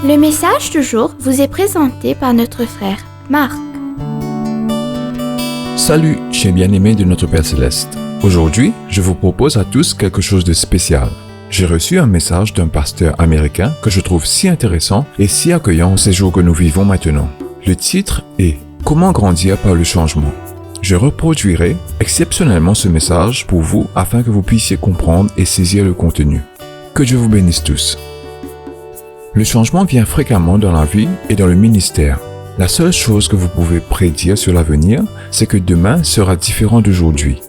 Le message du jour vous est présenté par notre frère Marc. Salut, chers bien-aimés de notre Père Céleste. Aujourd'hui, je vous propose à tous quelque chose de spécial. J'ai reçu un message d'un pasteur américain que je trouve si intéressant et si accueillant en ces jours que nous vivons maintenant. Le titre est « Comment grandir par le changement ». Je reproduirai exceptionnellement ce message pour vous afin que vous puissiez comprendre et saisir le contenu. Que Dieu vous bénisse tous. Le changement vient fréquemment dans la vie et dans le ministère. La seule chose que vous pouvez prédire sur l'avenir, c'est que demain sera différent d'aujourd'hui.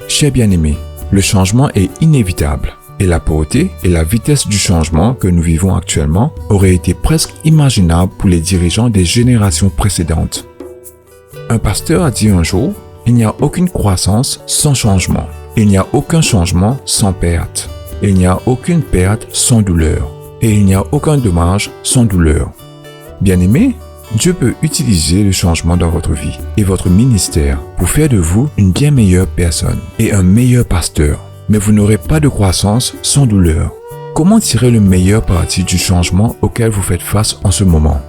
Chers bien-aimés, le changement est inévitable et la portée et la vitesse du changement que nous vivons actuellement auraient été presque imaginables pour les dirigeants des générations précédentes. Un pasteur a dit un jour, il n'y a aucune croissance sans changement. Il n'y a aucun changement sans perte. Il n'y a aucune perte sans douleur. Et il n'y a aucun dommage sans douleur. Bien-aimés, Dieu peut utiliser le changement dans votre vie et votre ministère pour faire de vous une bien meilleure personne et un meilleur pasteur. Mais vous n'aurez pas de croissance sans douleur. Comment tirer le meilleur parti du changement auquel vous faites face en ce moment?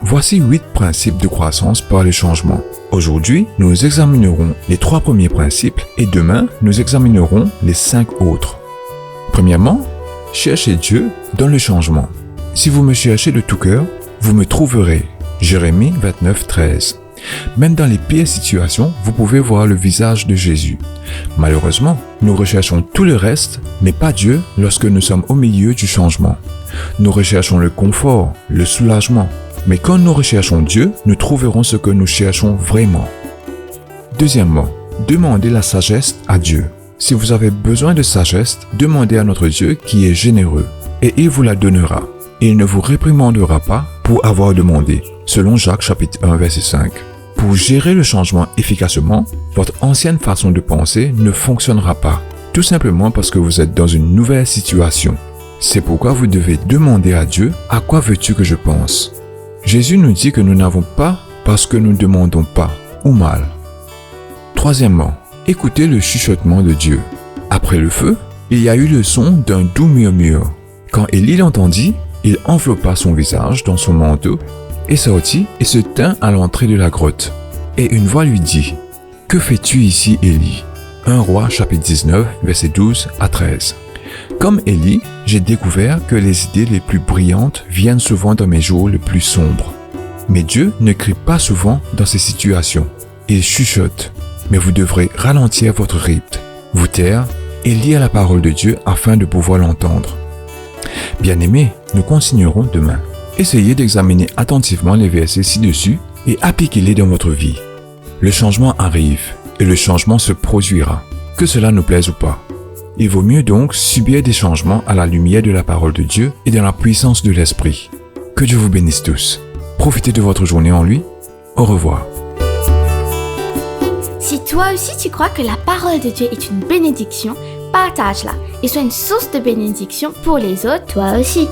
Voici 8 principes de croissance par le changement. Aujourd'hui, nous examinerons les 3 premiers principes et demain, nous examinerons les 5 autres. Premièrement, cherchez Dieu dans le changement. Si vous me cherchez de tout cœur, vous me trouverez. Jérémie 29, 13. Même dans les pires situations, vous pouvez voir le visage de Jésus. Malheureusement, nous recherchons tout le reste, mais pas Dieu lorsque nous sommes au milieu du changement. Nous recherchons le confort, le soulagement. Mais quand nous recherchons Dieu, nous trouverons ce que nous cherchons vraiment. Deuxièmement, demandez la sagesse à Dieu. Si vous avez besoin de sagesse, demandez à notre Dieu qui est généreux, et il vous la donnera. Il ne vous réprimandera pas pour avoir demandé, selon Jacques chapitre 1 verset 5. Pour gérer le changement efficacement, votre ancienne façon de penser ne fonctionnera pas, tout simplement parce que vous êtes dans une nouvelle situation. C'est pourquoi vous devez demander à Dieu, à quoi veux-tu que je pense? Jésus nous dit que nous n'avons pas parce que nous ne demandons pas, ou mal. Troisièmement, écoutez le chuchotement de Dieu. Après le feu, il y a eu le son d'un doux murmure. Quand Élie l'entendit, il enveloppa son visage dans son manteau et sortit et se tint à l'entrée de la grotte. Et une voix lui dit, « Que fais-tu ici, Élie » 1 Roi chapitre 19, versets 12 à 13. Comme Élie, j'ai découvert que les idées les plus brillantes viennent souvent dans mes jours les plus sombres. Mais Dieu ne crie pas souvent dans ces situations. Il chuchote. Mais vous devrez ralentir votre rythme, vous taire et lire la parole de Dieu afin de pouvoir l'entendre. Bien-aimés, nous continuerons demain. Essayez d'examiner attentivement les versets ci-dessus et appliquez-les dans votre vie. Le changement arrive et le changement se produira, que cela nous plaise ou pas. Il vaut mieux donc subir des changements à la lumière de la parole de Dieu et dans la puissance de l'Esprit. Que Dieu vous bénisse tous. Profitez de votre journée en lui. Au revoir. Si toi aussi tu crois que la parole de Dieu est une bénédiction, partage-la et sois une source de bénédiction pour les autres, toi aussi.